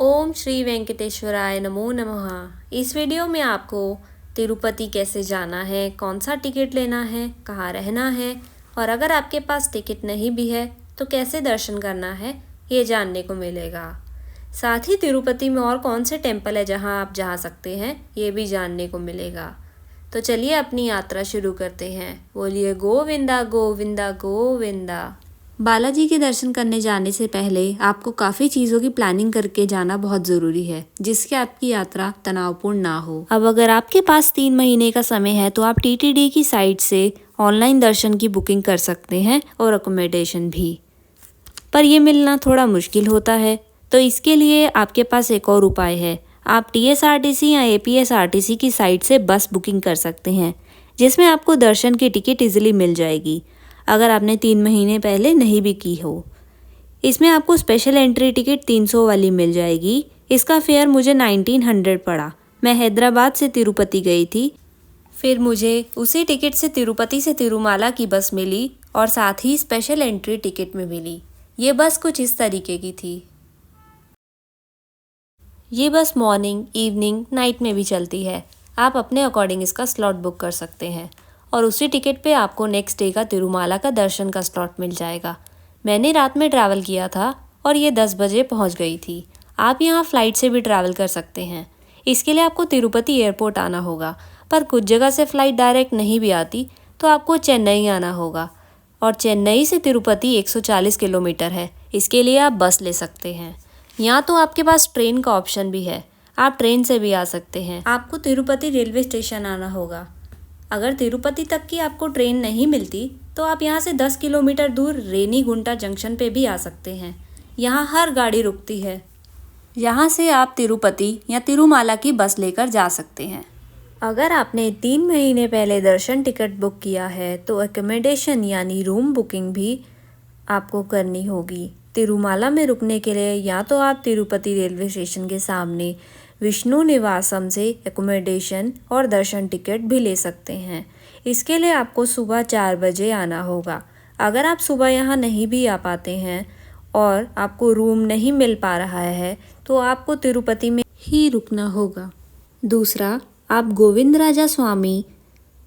ओम श्री वेंकटेश्वराय नमो नमः। इस वीडियो में आपको तिरुपति कैसे जाना है, कौन सा टिकट लेना है, कहाँ रहना है और अगर आपके पास टिकट नहीं भी है तो कैसे दर्शन करना है, ये जानने को मिलेगा। साथ ही तिरुपति में और कौन से टेम्पल है जहाँ आप जा सकते हैं, ये भी जानने को मिलेगा। तो चलिए अपनी यात्रा शुरू करते हैं। बोलिए गोविंदा गोविंदा गोविंदा। बालाजी के दर्शन करने जाने से पहले आपको काफ़ी चीज़ों की प्लानिंग करके जाना बहुत ज़रूरी है, जिससे आपकी यात्रा तनावपूर्ण ना हो। अब अगर आपके पास 3 महीने का समय है तो आप टीटीडी की साइट से ऑनलाइन दर्शन की बुकिंग कर सकते हैं और अकोमोडेशन भी, पर ये मिलना थोड़ा मुश्किल होता है। तो इसके लिए आपके पास एक और उपाय है। आप टीएसआरटीसी या एपीएसआरटीसी की साइट से बस बुकिंग कर सकते हैं, जिसमें आपको दर्शन की टिकट इजीली मिल जाएगी अगर आपने 3 महीने पहले नहीं भी की हो। इसमें आपको स्पेशल एंट्री टिकट 300 वाली मिल जाएगी। इसका फेयर मुझे 1900 पड़ा। मैं हैदराबाद से तिरुपति गई थी, फिर मुझे उसी टिकट से तिरुपति से तिरुमाला की बस मिली और साथ ही स्पेशल एंट्री टिकट में मिली। ये बस कुछ इस तरीके की थी। ये बस मॉर्निंग, इवनिंग, नाइट में भी चलती है। आप अपने अकॉर्डिंग इसका स्लॉट बुक कर सकते हैं और उसी टिकट पे आपको नेक्स्ट डे का तिरुमाला का दर्शन का स्लॉट मिल जाएगा। मैंने रात में ट्रैवल किया था और ये 10 बजे पहुंच गई थी। आप यहाँ फ़्लाइट से भी ट्रैवल कर सकते हैं। इसके लिए आपको तिरुपति एयरपोर्ट आना होगा, पर कुछ जगह से फ़्लाइट डायरेक्ट नहीं भी आती तो आपको चेन्नई आना होगा और चेन्नई से तिरुपति 140 किलोमीटर है। इसके लिए आप बस ले सकते हैं। यहाँ तो आपके पास ट्रेन का ऑप्शन भी है, आप ट्रेन से भी आ सकते हैं। आपको तिरुपति रेलवे स्टेशन आना होगा। अगर तिरुपति तक की आपको ट्रेन नहीं मिलती तो आप यहाँ से 10 किलोमीटर दूर रेनीगुंटा जंक्शन पे भी आ सकते हैं। यहाँ हर गाड़ी रुकती है। यहाँ से आप तिरुपति या तिरुमाला की बस लेकर जा सकते हैं। अगर आपने 3 महीने पहले दर्शन टिकट बुक किया है तो एकोमोडेशन यानी रूम बुकिंग भी आपको करनी होगी। तिरुमाला में रुकने के लिए या तो आप तिरुपति रेलवे स्टेशन के सामने विष्णु निवासम से एकोमोडेशन और दर्शन टिकट भी ले सकते हैं। इसके लिए आपको सुबह 4 बजे आना होगा। अगर आप सुबह यहाँ नहीं भी आ पाते हैं और आपको रूम नहीं मिल पा रहा है तो आपको तिरुपति में ही रुकना होगा। दूसरा, आप गोविंदराजा स्वामी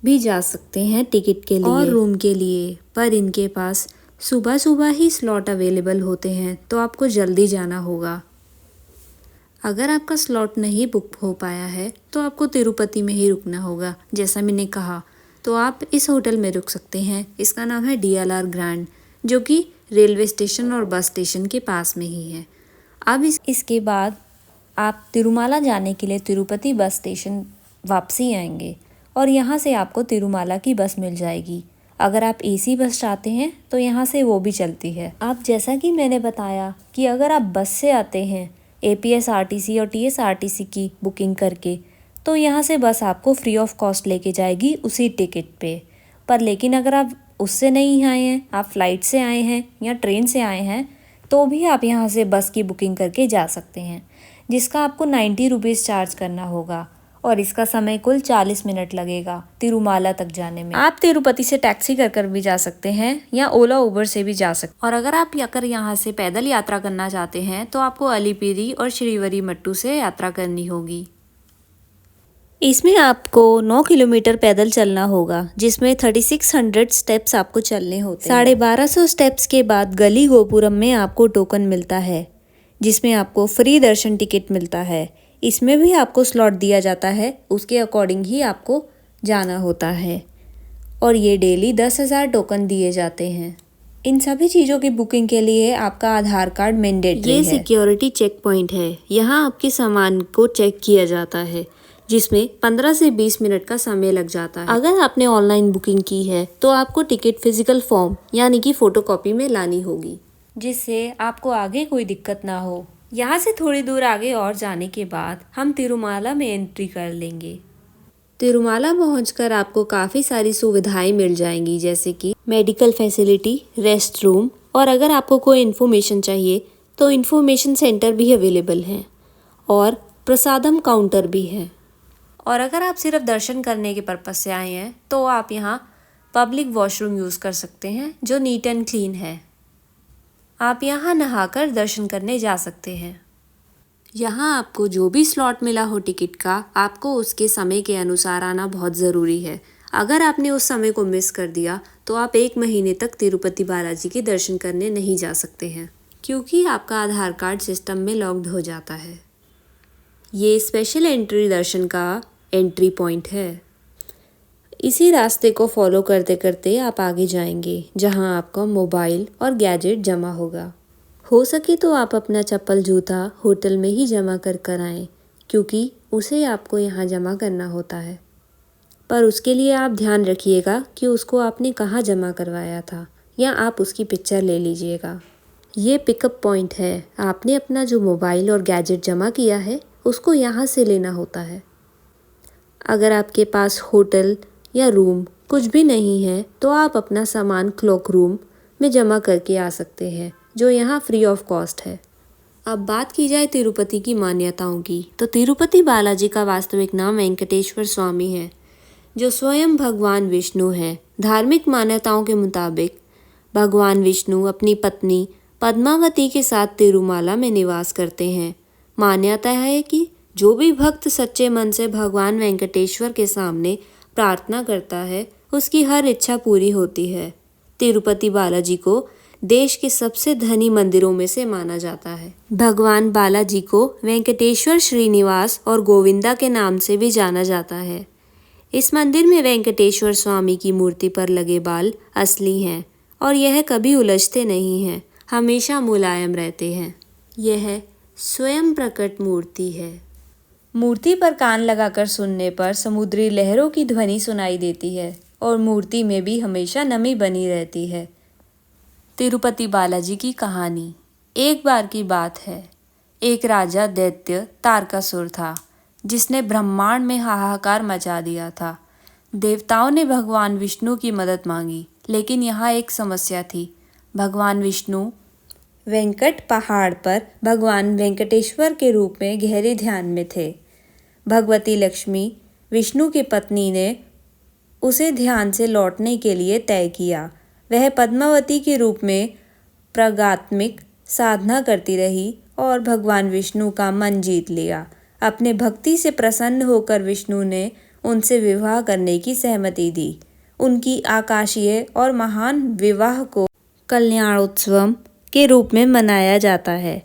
भी जा सकते हैं टिकट के लिए और रूम के लिए, पर इनके पास सुबह सुबह ही स्लॉट अवेलेबल होते हैं तो आपको जल्दी जाना होगा। अगर आपका स्लॉट नहीं बुक हो पाया है तो आपको तिरुपति में ही रुकना होगा। जैसा मैंने कहा, तो आप इस होटल में रुक सकते हैं। इसका नाम है DLR ग्रैंड, जो कि रेलवे स्टेशन और बस स्टेशन के पास में ही है। अब इसके बाद आप तिरुमाला जाने के लिए तिरुपति बस स्टेशन वापसी आएंगे और यहाँ से आपको तिरुमाला की बस मिल जाएगी। अगर आप AC बस चाहते हैं तो यहाँ से वो भी चलती है। आप जैसा कि मैंने बताया कि अगर आप बस से आते हैं APSRTC और TSRTC की बुकिंग करके, तो यहाँ से बस आपको फ्री ऑफ कॉस्ट लेके जाएगी उसी टिकट पे। पर लेकिन अगर आप उससे नहीं आए हैं, आप फ़्लाइट से आए हैं या ट्रेन से आए हैं, तो भी आप यहाँ से बस की बुकिंग करके जा सकते हैं, जिसका आपको 90 रुपीज़ चार्ज करना होगा और इसका समय कुल 40 मिनट लगेगा तिरुमाला तक जाने में। आप तिरुपति से टैक्सी कर भी जा सकते हैं या ओला उबर से भी जा सकते हैं। और अगर आप यहाँ से पैदल यात्रा करना चाहते हैं तो आपको अलीपीरी और श्रीवरी मट्टू से यात्रा करनी होगी। इसमें आपको 9 किलोमीटर पैदल चलना होगा, जिसमें 3600 स्टेप्स आपको चलने होते हैं। 1250 स्टेप्स के बाद गली गोपुरम में आपको टोकन मिलता है, जिसमें आपको फ्री दर्शन टिकट मिलता है। इसमें भी आपको स्लॉट दिया जाता है, उसके अकॉर्डिंग ही आपको जाना होता है और ये डेली 10,000 टोकन दिए जाते हैं। इन सभी चीज़ों की बुकिंग के लिए आपका आधार कार्ड मैंडेटरी है। ये सिक्योरिटी चेक पॉइंट है। यहाँ आपके सामान को चेक किया जाता है, जिसमें 15 से 20 मिनट का समय लग जाता है। अगर आपने ऑनलाइन बुकिंग की है तो आपको टिकट फिजिकल फॉर्म यानी कि फ़ोटोकॉपी में लानी होगी, जिससे आपको आगे कोई दिक्कत ना हो। यहाँ से थोड़ी दूर आगे और जाने के बाद हम तिरुमाला में एंट्री कर लेंगे। तिरुमाला पहुंचकर आपको काफ़ी सारी सुविधाएं मिल जाएंगी, जैसे कि मेडिकल फैसिलिटी, रेस्ट रूम, और अगर आपको कोई इन्फॉर्मेशन चाहिए तो इन्फॉर्मेशन सेंटर भी अवेलेबल हैं और प्रसादम काउंटर भी है। और अगर आप सिर्फ दर्शन करने के पर्पज़ से आए हैं तो आप यहाँ पब्लिक वॉशरूम यूज़ कर सकते हैं, जो नीट एंड क्लीन है। आप यहाँ नहाकर दर्शन करने जा सकते हैं। यहाँ आपको जो भी स्लॉट मिला हो टिकट का, आपको उसके समय के अनुसार आना बहुत ज़रूरी है। अगर आपने उस समय को मिस कर दिया तो आप 1 महीने तक तिरुपति बालाजी के दर्शन करने नहीं जा सकते हैं, क्योंकि आपका आधार कार्ड सिस्टम में लॉक्ड हो जाता है। ये स्पेशल एंट्री दर्शन का एंट्री पॉइंट है। इसी रास्ते को फॉलो करते करते आप आगे जाएंगे, जहाँ आपका मोबाइल और गैजेट जमा होगा। हो सके तो आप अपना चप्पल जूता होटल में ही जमा कर आएँ, क्योंकि उसे आपको यहाँ जमा करना होता है। पर उसके लिए आप ध्यान रखिएगा कि उसको आपने कहाँ जमा करवाया था, या आप उसकी पिक्चर ले लीजिएगा। ये पिकअप पॉइंट है। आपने अपना जो मोबाइल और गैजेट जमा किया है उसको यहाँ से लेना होता है। अगर आपके पास होटल या रूम कुछ भी नहीं है तो आप अपना सामान क्लॉक रूम में जमा करके आ सकते हैं, जो यहाँ फ्री ऑफ कॉस्ट है। अब बात की जाए तिरुपति की मान्यताओं की, तो तिरुपति बालाजी का वास्तविक नाम वेंकटेश्वर स्वामी है, जो स्वयं भगवान विष्णु हैं। धार्मिक मान्यताओं के मुताबिक भगवान विष्णु अपनी पत्नी पद्मावती के साथ तिरुमाला में निवास करते हैं। मान्यता है कि जो भी भक्त सच्चे मन से भगवान वेंकटेश्वर के सामने प्रार्थना करता है, उसकी हर इच्छा पूरी होती है। तिरुपति बालाजी को देश के सबसे धनी मंदिरों में से माना जाता है। भगवान बालाजी को वेंकटेश्वर श्रीनिवास और गोविंदा के नाम से भी जाना जाता है। इस मंदिर में वेंकटेश्वर स्वामी की मूर्ति पर लगे बाल असली हैं और यह कभी उलझते नहीं हैं, हमेशा मुलायम रहते हैं। यह स्वयं प्रकट मूर्ति है। मूर्ति पर कान लगाकर सुनने पर समुद्री लहरों की ध्वनि सुनाई देती है और मूर्ति में भी हमेशा नमी बनी रहती है। तिरुपति बालाजी की कहानी। एक बार की बात है, एक राजा दैत्य तारकासुर था, जिसने ब्रह्मांड में हाहाकार मचा दिया था। देवताओं ने भगवान विष्णु की मदद मांगी, लेकिन यहाँ एक समस्या थी। भगवान विष्णु वेंकट पहाड़ पर भगवान वेंकटेश्वर के रूप में गहरे ध्यान में थे। भगवती लक्ष्मी, विष्णु की पत्नी, ने उसे ध्यान से लौटने के लिए तय किया। वह पद्मावती के रूप में प्रगात्मिक साधना करती रही और भगवान विष्णु का मन जीत लिया। अपने भक्ति से प्रसन्न होकर विष्णु ने उनसे विवाह करने की सहमति दी। उनकी आकाशीय और महान विवाह को कल्याणोत्सव के रूप में मनाया जाता है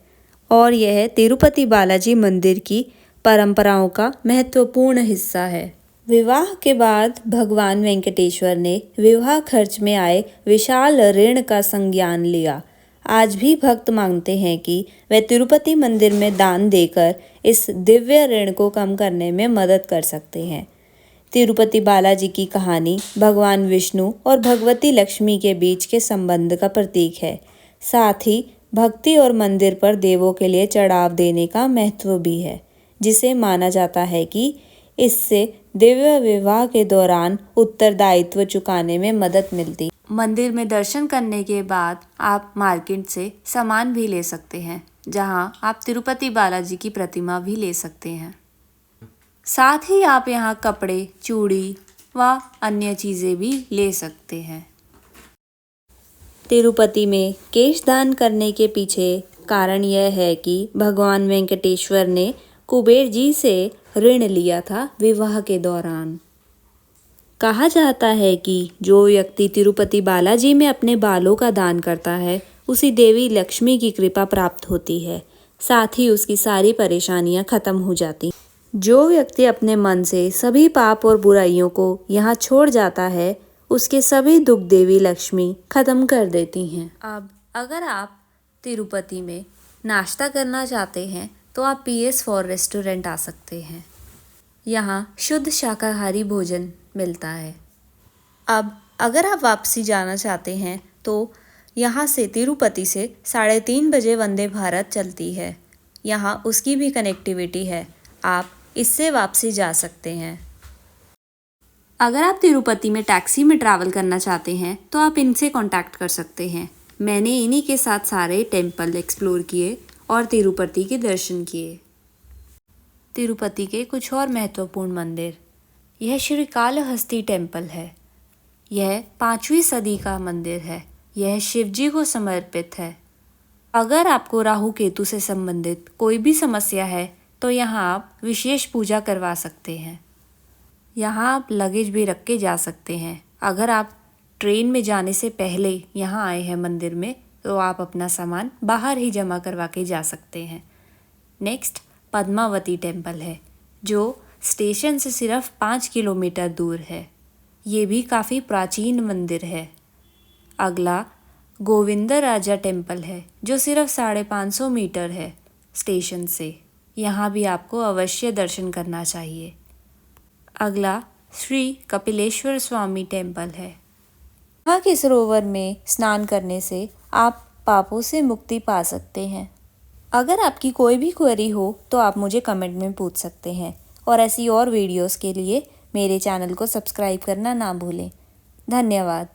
और यह तिरुपति बालाजी मंदिर की परंपराओं का महत्वपूर्ण हिस्सा है। विवाह के बाद भगवान वेंकटेश्वर ने विवाह खर्च में आए विशाल ऋण का संज्ञान लिया। आज भी भक्त मांगते हैं कि वे तिरुपति मंदिर में दान देकर इस दिव्य ऋण को कम करने में मदद कर सकते हैं। तिरुपति बालाजी की कहानी भगवान विष्णु और भगवती लक्ष्मी के बीच के संबंध का प्रतीक है। साथ ही भक्ति और मंदिर पर देवों के लिए चढ़ाव देने का महत्व भी है, जिसे माना जाता है कि इससे दिव्य विवाह के दौरान उत्तरदायित्व चुकाने में मदद मिलती। मंदिर में दर्शन करने के बाद आप मार्केट से सामान भी ले सकते हैं, जहां आप तिरुपति बालाजी की प्रतिमा भी ले सकते हैं। साथ ही आप यहां कपड़े, चूड़ी व अन्य चीज़ें भी ले सकते हैं। तिरुपति में केश दान करने के पीछे कारण यह है कि भगवान वेंकटेश्वर ने कुबेर जी से ऋण लिया था विवाह के दौरान। कहा जाता है कि जो व्यक्ति तिरुपति बालाजी में अपने बालों का दान करता है, उसे देवी लक्ष्मी की कृपा प्राप्त होती है। साथ ही उसकी सारी परेशानियां खत्म हो जाती। जो व्यक्ति अपने मन से सभी पाप और बुराइयों को यहाँ छोड़ जाता है, उसके सभी दुख देवी लक्ष्मी खत्म कर देती हैं। अब अगर आप तिरुपति में नाश्ता करना चाहते हैं तो आप PS4 रेस्टोरेंट आ सकते हैं। यहाँ शुद्ध शाकाहारी भोजन मिलता है। अब अगर आप वापसी जाना चाहते हैं तो यहाँ से तिरुपति से 3:30 बजे वंदे भारत चलती है। यहाँ उसकी भी कनेक्टिविटी है, आप इससे वापसी जा सकते हैं। अगर आप तिरुपति में टैक्सी में ट्रैवल करना चाहते हैं तो आप इनसे कांटेक्ट कर सकते हैं। मैंने इन्हीं के साथ सारे टेम्पल एक्सप्लोर किए और तिरुपति के दर्शन किए। तिरुपति के कुछ और महत्वपूर्ण मंदिर। यह श्री कालहस्ती टेम्पल है। यह 5वीं सदी का मंदिर है। यह शिव जी को समर्पित है। अगर आपको राहु केतु से संबंधित कोई भी समस्या है तो यहाँ आप विशेष पूजा करवा सकते हैं। यहाँ आप लगेज भी रख के जा सकते हैं। अगर आप ट्रेन में जाने से पहले यहाँ आए हैं मंदिर में तो आप अपना सामान बाहर ही जमा करवा के जा सकते हैं। नेक्स्ट पद्मावती टेम्पल है जो स्टेशन से सिर्फ 5 किलोमीटर दूर है। ये भी काफ़ी प्राचीन मंदिर है। अगला गोविंदराजा टेम्पल है जो सिर्फ 550 मीटर है स्टेशन से। यहाँ भी आपको अवश्य दर्शन करना चाहिए। अगला श्री कपिलेश्वर स्वामी टेम्पल है। यहाँ के सरोवर में स्नान करने से आप पापों से मुक्ति पा सकते हैं। अगर आपकी कोई भी क्वेरी हो तो आप मुझे कमेंट में पूछ सकते हैं और ऐसी और वीडियोस के लिए मेरे चैनल को सब्सक्राइब करना ना भूलें। धन्यवाद।